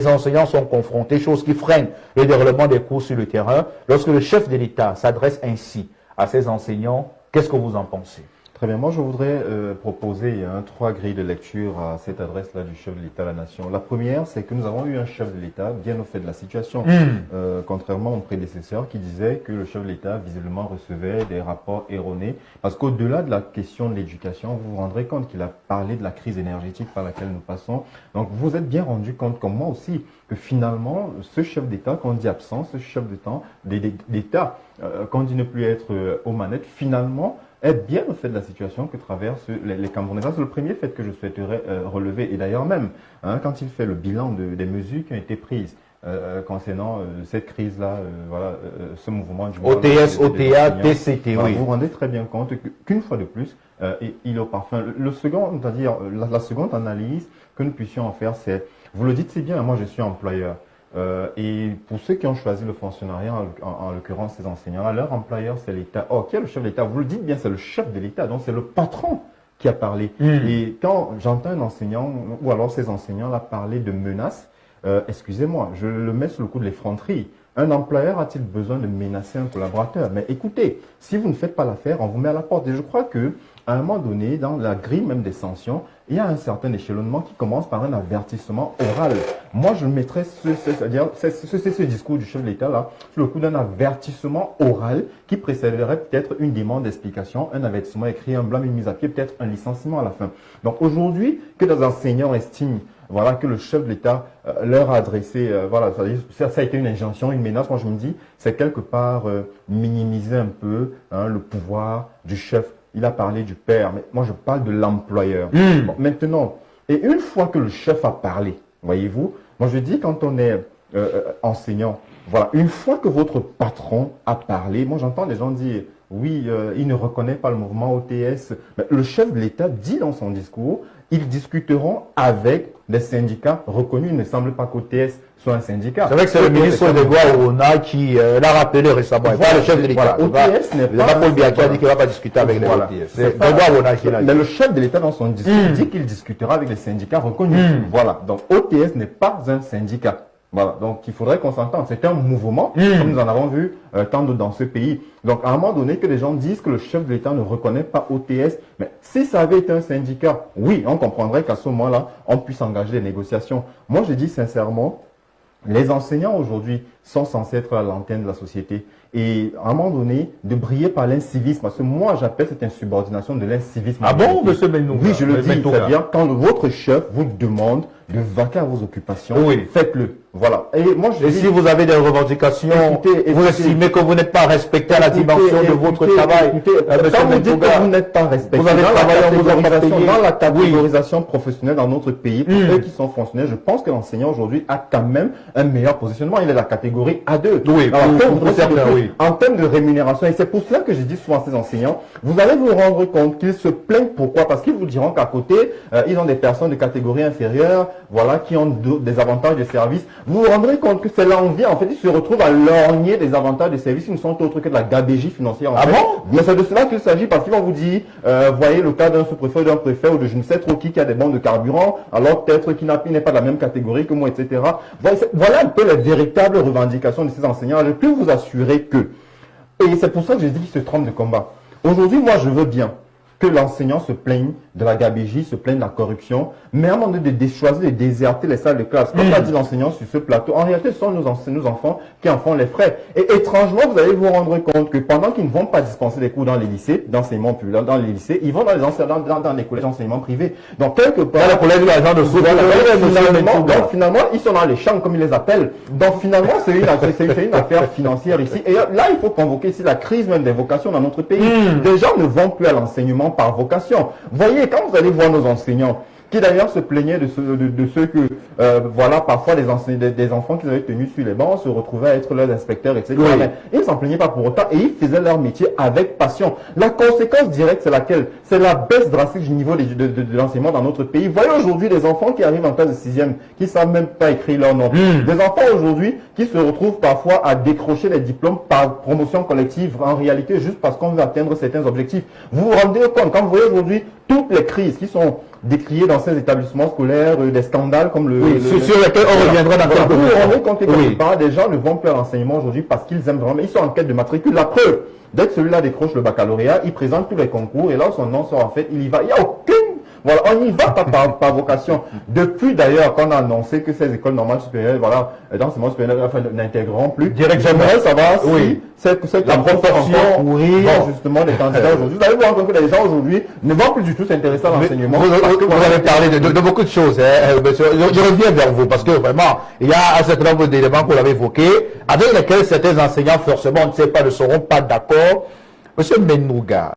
les enseignants sont confrontés, chose qui freine le déroulement des cours sur le terrain. Lorsque le chef de l'État s'adresse ainsi à ses enseignants, qu'est-ce que vous en pensez? Très bien, moi je voudrais proposer 3 grilles de lecture à cette adresse-là du chef de l'État à la nation. La première, c'est que nous avons eu un chef de l'État bien au fait de la situation, contrairement au prédécesseur qui disait que le chef de l'État visiblement recevait des rapports erronés. Parce qu'au-delà de la question de l'éducation, vous vous rendrez compte qu'il a parlé de la crise énergétique par laquelle nous passons. Donc vous êtes bien rendu compte, comme moi aussi, que finalement, ce chef d'État, quand on dit absent, ce chef d'État, quand on dit ne plus être aux manettes, finalement, est bien au fait de la situation que traversent les Camerounais. C'est le premier fait que je souhaiterais relever. Et d'ailleurs même, quand il fait le bilan des mesures qui ont été prises concernant cette crise-là, ce mouvement du OTS, OTA, TCT, oui. Vous vous rendez très bien compte qu'une fois de plus, il est au parfum. Le second, c'est-à-dire la seconde analyse que nous puissions en faire, c'est, vous le dites si bien, moi je suis employeur. Et pour ceux qui ont choisi le fonctionnariat, en l'occurrence ces enseignants-là, leur employeur c'est l'État. Or, qui est le chef de l'État? Vous le dites bien, c'est le chef de l'État, donc c'est le patron qui a parlé. Et quand j'entends un enseignant, ou alors ces enseignants-là parler de menaces, excusez-moi, je le mets sous le coup de l'effronterie. Un employeur a-t-il besoin de menacer un collaborateur? Mais écoutez, si vous ne faites pas l'affaire, on vous met à la porte. Et je crois que à un moment donné, dans la grille même des sanctions, il y a un certain échelonnement qui commence par un avertissement oral. Moi, je mettrais ce discours du chef de l'État là sur le coup d'un avertissement oral qui précéderait peut-être une demande d'explication, un avertissement écrit, un blâme, une mise à pied, peut-être un licenciement à la fin. Donc aujourd'hui, que des enseignants estiment que le chef de l'État leur a adressé, ça a été une injonction, une menace. Moi, je me dis, c'est quelque part minimiser un peu le pouvoir du chef. Il a parlé du père, mais moi, je parle de l'employeur. Bon, maintenant, et une fois que le chef a parlé, voyez-vous, moi, je dis, quand on est enseignant, voilà, une fois que votre patron a parlé, moi, j'entends les gens dire, oui, il ne reconnaît pas le mouvement OTS. Mais le chef de l'État dit dans son discours, ils discuteront avec des syndicats reconnus. Il ne semble pas qu'OTS soit un syndicat. C'est vrai que c'est le ministre Grégoire Orona qui l'a rappelé récemment. Pas le chef de l'État. OTS n'est pas Paul Biya qui a dit qu'il ne va pas discuter avec les OTS. C'est Grégoire Orona qui l'a dit. Mais le chef de l'État dans son discours dit qu'il discutera avec les syndicats reconnus. Voilà. Donc OTS n'est pas un syndicat. Voilà, donc il faudrait qu'on s'entende. C'est un mouvement, comme nous en avons vu tant d'autres dans ce pays. Donc à un moment donné, que les gens disent que le chef de l'État ne reconnaît pas OTS, mais si ça avait été un syndicat, oui, on comprendrait qu'à ce moment-là, on puisse engager des négociations. Moi, je dis sincèrement, les enseignants aujourd'hui sont censés être à l'antenne de la société. Et à un moment donné, de briller par l'incivisme, parce que moi j'appelle cette insubordination de l'incivisme. Ah bon, monsieur Benouga? Oui, je le dis, c'est-à-dire quand votre chef vous demande de vaquer à vos occupations, faites-le. Voilà. Et moi, si vous avez des revendications, vous estimez que vous n'êtes pas respecté à la dimension de votre travail. Quand vous dites que vous n'êtes pas respecté, vous avez travaillé dans la catégorisation professionnelle dans notre pays, pour ceux qui sont fonctionnaires, je pense que l'enseignant aujourd'hui a quand même un meilleur positionnement. Il est de la catégorie A2. Oui, en termes de rémunération, et c'est pour cela que je dis souvent à ces enseignants, vous allez vous rendre compte qu'ils se plaignent. Pourquoi? Parce qu'ils vous diront qu'à côté, ils ont des personnes de catégorie inférieure, voilà, qui ont des avantages de service. Vous vous rendrez compte que c'est l'envie, en fait, ils se retrouvent à lorgner des avantages de service qui ne sont autres que de la gabegie financière. Ah bon? Mais c'est de cela qu'il s'agit, parce qu'ils vont vous dire, voyez le cas d'un sous-préfet ou d'un préfet ou de je ne sais trop qui a des bons de carburant, alors peut-être qu'il n'est pas de la même catégorie que moi, etc. Voilà un peu les véritables revendications de ces enseignants. Je peux vous assurer que, et c'est pour ça que je dis qu'ils se trompent de combat. Aujourd'hui, moi, je veux bien que l'enseignant se plaigne de la gabégie, se plaigne de la corruption, mais à un moment donné de choisir de déserter les salles de classe. Comme l'a dit l'enseignant sur ce plateau, en réalité, ce sont nos enfants qui en font les frais. Et étrangement, vous allez vous rendre compte que pendant qu'ils ne vont pas dispenser des cours dans les lycées, d'enseignement public, dans les lycées, ils vont dans les collèges d'enseignement privé. Donc, quelque part, dans les collèges de l'agent de donc, finalement, ils sont dans les champs, comme ils les appellent. Donc, finalement, c'est une affaire financière ici. Et là, il faut convoquer ici la crise même des vocations dans notre pays. Les gens ne vont plus à l'enseignement par vocation. Voyez, quand vous allez voir nos enseignants, qui d'ailleurs se plaignaient de ceux que, parfois des enfants qu'ils avaient tenus sur les bancs se retrouvaient à être leurs inspecteurs, etc. Mais ils ne s'en plaignaient pas pour autant et ils faisaient leur métier avec passion. La conséquence directe, c'est laquelle? C'est la baisse drastique du niveau de l'enseignement dans notre pays. Voyez aujourd'hui des enfants qui arrivent en classe de 6e, qui ne savent même pas écrire leur nom. Des enfants aujourd'hui qui se retrouvent parfois à décrocher les diplômes par promotion collective, en réalité juste parce qu'on veut atteindre certains objectifs. Vous vous rendez compte, quand vous voyez aujourd'hui toutes les crises qui sont décrier dans ces établissements scolaires des scandales comme le... Oui, sur lesquels on reviendra dans quelques minutes. Vous vous rendez compte que Oui. quelque part, des gens ne vont plus à l'enseignement aujourd'hui parce qu'ils aiment vraiment, ils sont en quête de matricule. La preuve, dès que celui-là décroche le baccalauréat, il présente tous les concours et là où son nom sort en fait, il y va. Il n'y a aucune... Voilà, on y va pas par vocation. Depuis d'ailleurs qu'on a annoncé que ces écoles normales supérieures, voilà, d'enseignement supérieur, enfin, n'intégreront plus. Directement. J'aimerais savoir si Oui. cette La proportion courir justement des candidats aujourd'hui. Vous allez voir que les gens aujourd'hui ne vont plus du tout s'intéresser à l'enseignement. Vous avez parlé de beaucoup de choses, hein, monsieur. Je reviens vers vous parce que vraiment, il y a un certain nombre d'éléments que vous avez évoqués, avec lesquels certains enseignants, forcément, on ne sait pas, ne seront pas d'accord. Monsieur Menouga,